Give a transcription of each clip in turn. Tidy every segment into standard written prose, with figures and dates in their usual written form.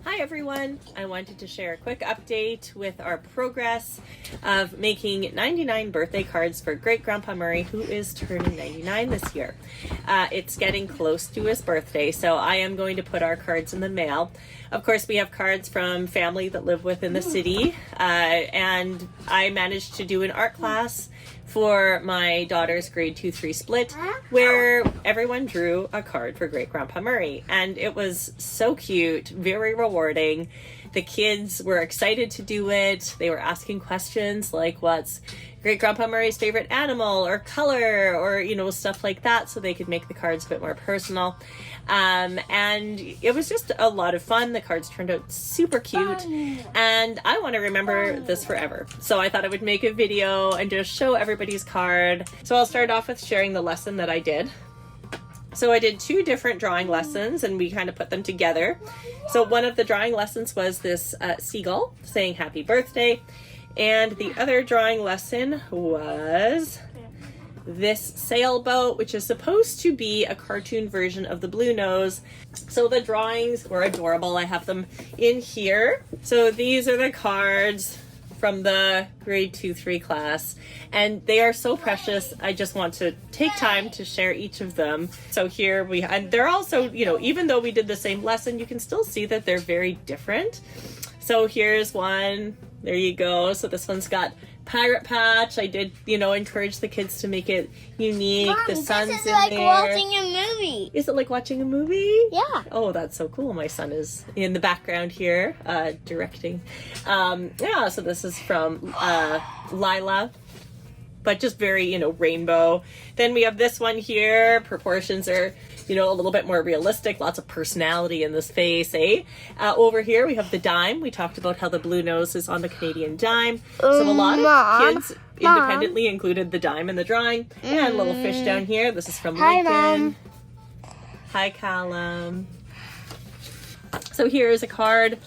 Hi everyone! I wanted to share a quick update with our progress of making 99 birthday cards for Great Grandpa Murray, who is turning 99 this year. It's getting close to his birthday, so I am going to put our cards in the mail. Of course, we have cards from family that live within the city, and I managed to do an art class for my daughter's grade 2-3 split where everyone drew a card for Great Grandpa Murray, and it was so cute, very rewarding. The kids were excited to do it. They were asking questions like what's Great Grandpa Murray's favorite animal or color, or stuff like that, so they could make the cards a bit more personal. And it was just a lot of fun. The cards turned out super cute, and I want to remember this forever. So I thought I would make a video and just show everybody's card. So I'll start off with sharing the lesson that I did. So I did 2 different drawing lessons, and we kind of put them together. So one of the drawing lessons was this seagull saying happy birthday, and the other drawing lesson was this sailboat, which is supposed to be a cartoon version of the blue nose. So the drawings were adorable. I have them in here. So these are the cards from the grade 2-3 class, and they are so precious. I just want to take time to share each of them. So here and they're also, even though we did the same lesson, you can still see that they're very different. So here's one. There you go. So this one's got Pirate Patch. I did, encourage the kids to make it unique. Mom, the sun's this is in like there. watching a movie. Is it like watching a movie? Yeah. Oh, that's so cool. My son is in the background here, directing. So this is from Lila, but just very, rainbow. Then we have this one here. Proportions are, a little bit more realistic. Lots of personality in this face, eh? Over here, we have the dime. We talked about how the blue nose is on the Canadian dime. So a lot of kids independently included the dime in the drawing. And a little fish down here. This is from Lincoln. Hi, Mom. Hi, Callum. So here is a card.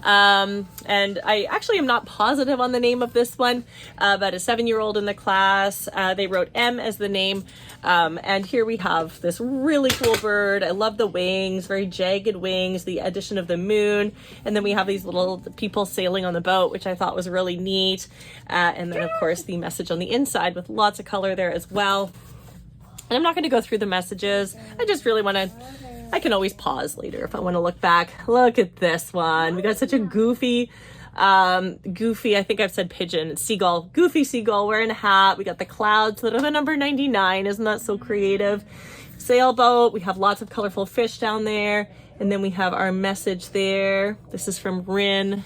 And I actually am not positive on the name of this one, but a 7-year-old in the class, they wrote M as the name. And here we have this really cool bird. I love the wings, very jagged wings, the addition of the moon. And then we have these little people sailing on the boat, which I thought was really neat. And then of course the message on the inside with lots of color there as well. And I'm not going to go through the messages. I just really want to, I can always pause later if I want to look back. Look at this one. We got such a goofy, I think I've said pigeon, it's seagull, goofy seagull wearing a hat. We got the clouds that are the number 99. Isn't that so creative? Sailboat. We have lots of colorful fish down there. And then we have our message there. This is from Rin.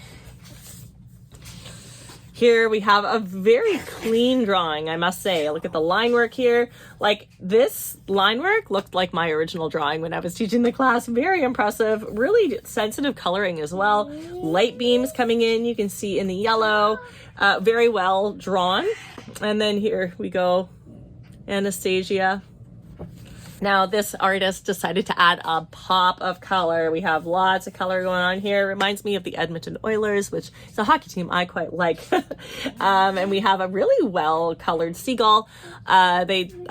Here we have a very clean drawing, I must say. Look at the line work here. Like, this line work looked like my original drawing when I was teaching the class. Very impressive, really sensitive coloring as well. Light beams coming in, you can see in the yellow. Very well drawn. And then here we go, Anastasia. Now this artist decided to add a pop of color. We have lots of color going on here. Reminds me of the Edmonton Oilers, which is a hockey team I quite like. And we have a really well colored seagull. I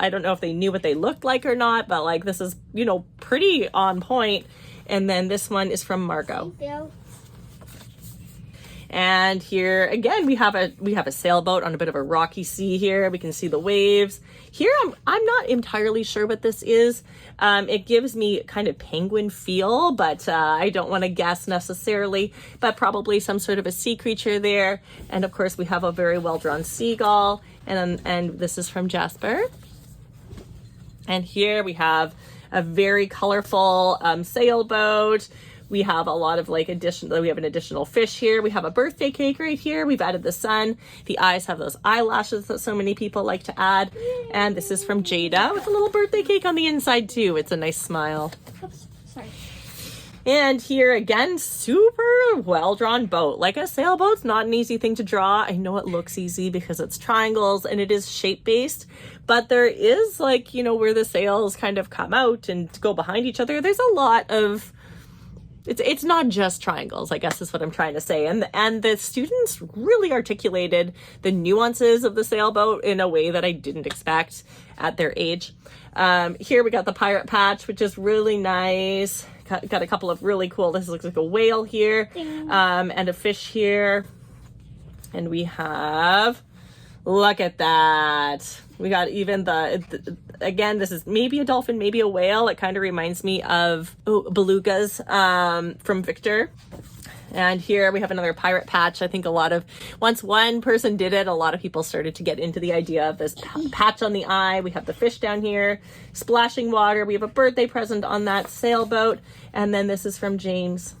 don't know if they knew what they looked like or not, but like this is, pretty on point. And then this one is from Margot. And here again, we have a sailboat on a bit of a rocky sea here. We can see the waves. Here, I'm not entirely sure what this is. It gives me kind of penguin feel, but I don't want to guess necessarily, but probably some sort of a sea creature there. And of course, we have a very well-drawn seagull. And this is from Jasper. And here we have a very colorful sailboat. We have a lot of we have an additional fish here. We have a birthday cake right here. We've added the sun. The eyes have those eyelashes that so many people like to add. And this is from Jada with a little birthday cake on the inside too. It's a nice smile. Oops, sorry. And here again, super well-drawn boat. Like a sailboat's not an easy thing to draw. I know it looks easy because it's triangles and it is shape-based, but there is where the sails kind of come out and go behind each other. There's a lot of it's not just triangles, I guess is what I'm trying to say. And the students really articulated the nuances of the sailboat in a way that I didn't expect at their age. Here we got the pirate patch, which is really nice. Got a couple of really cool, this looks like a whale here, and a fish here. And we have, look at that. We got even again, this is maybe a dolphin, maybe a whale. It kind of reminds me of belugas from Victor. And here we have another pirate patch. I think once one person did it, a lot of people started to get into the idea of this patch on the eye. We have the fish down here, splashing water. We have a birthday present on that sailboat. And then this is from James.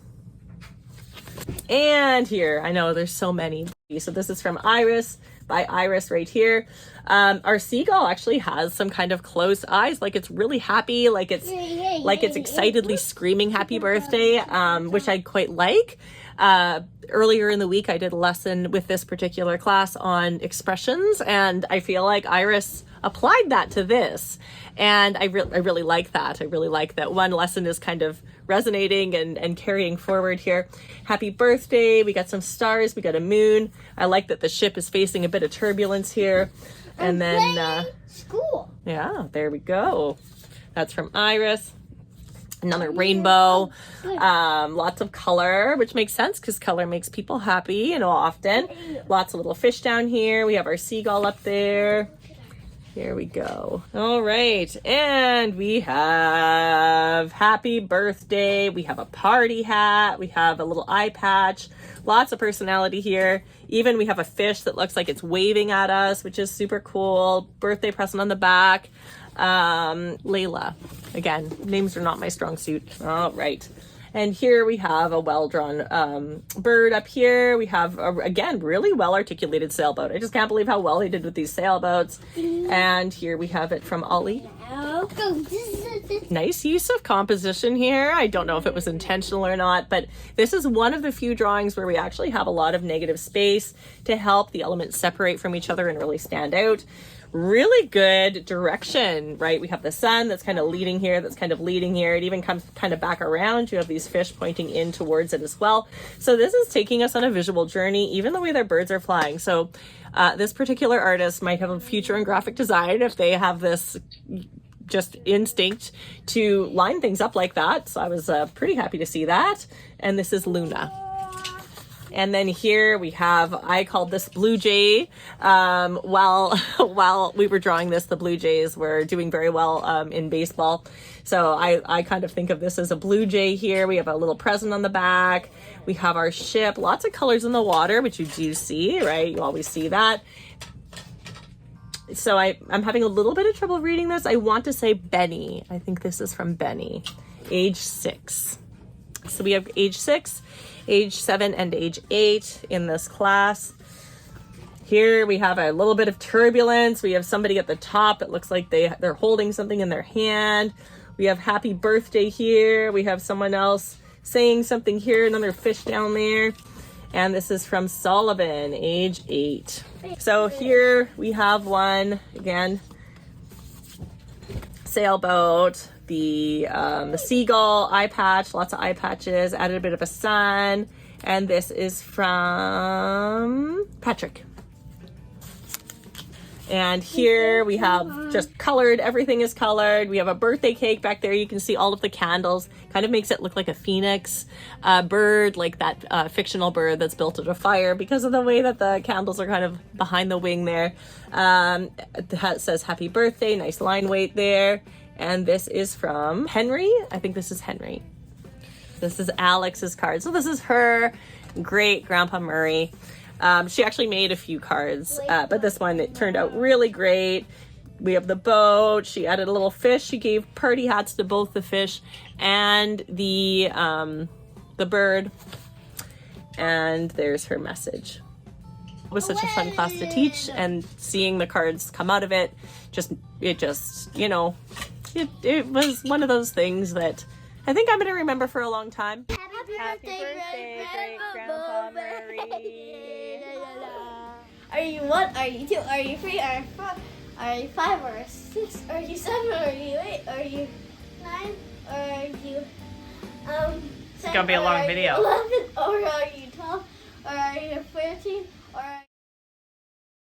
And here, I know there's so many. So this is from Iris, by Iris right here. Our seagull actually has some kind of closed eyes, like it's really happy, like it's excitedly screaming happy birthday, which I quite like. Earlier in the week, I did a lesson with this particular class on expressions, and I feel like Iris applied that to this. And I really like that. I really like that one lesson is kind of resonating and carrying forward here. Happy birthday. We got some stars. We got a moon. I like that the ship is facing a bit of turbulence here. And then, school. Yeah, there we go. That's from Iris. Another rainbow. Lots of color, which makes sense because color makes people happy, often. Lots of little fish down here. We have our seagull up there. Here we go. All right. And we have happy birthday. We have a party hat. We have a little eye patch. Lots of personality here. Even we have a fish that looks like it's waving at us, which is super cool. Birthday present on the back. Layla. Again, names are not my strong suit. All right. And here we have a well-drawn bird up here. We have, again, really well-articulated sailboat. I just can't believe how well they did with these sailboats. And here we have it from Ollie. Nice use of composition here. I don't know if it was intentional or not, but this is one of the few drawings where we actually have a lot of negative space to help the elements separate from each other and really stand out. Really good direction, right? We have the sun that's kind of leading here, that's kind of leading here. It even comes kind of back around. You have these fish pointing in towards it as well. So this is taking us on a visual journey, even the way their birds are flying. So this particular artist might have a future in graphic design if they have this just instinct to line things up like that. So I was pretty happy to see that. And this is Luna. And then here we have, I called this Blue Jay. While we were drawing this, the Blue Jays were doing very well in baseball. So I kind of think of this as a Blue Jay here. We have a little present on the back. We have our ship, lots of colors in the water, which you do see, right? You always see that. So I'm having a little bit of trouble reading this. I want to say Benny. I think this is from Benny, age 6. So we have age 6, age 7, and age 8 in this class. Here we have a little bit of turbulence. We have somebody at the top. It looks like they're holding something in their hand. We have happy birthday here. We have someone else saying something here, another fish down there. And this is from Sullivan, age 8. So here we have one, again, sailboat, the seagull, eye patch, lots of eye patches, added a bit of a sun. And this is from Patrick. And here we have just colored, everything is colored. We have a birthday cake back there. You can see all of the candles. Kind of makes it look like a phoenix bird, like that fictional bird that's built at a fire because of the way that the candles are kind of behind the wing there. It says happy birthday, nice line weight there. And this is from Henry. I think this is Henry. This is Alex's card. So this is her great Grandpa Murray. She actually made a few cards, but this one, it turned out really great. We have the boat. She added a little fish. She gave party hats to both the fish and the bird. And there's her message. It was such a fun class to teach, and seeing the cards come out of it, it was one of those things that I think I'm going to remember for a long time. Happy birthday, great Grandpa Murray. Are you 1? Are you 2? Are you 3? Are you 4? Are you 5 or 6? Are you 7? Are you 8? Are you 9? Are you It's gonna be a long video. Are you 11 or are you 12 or are you 13 or are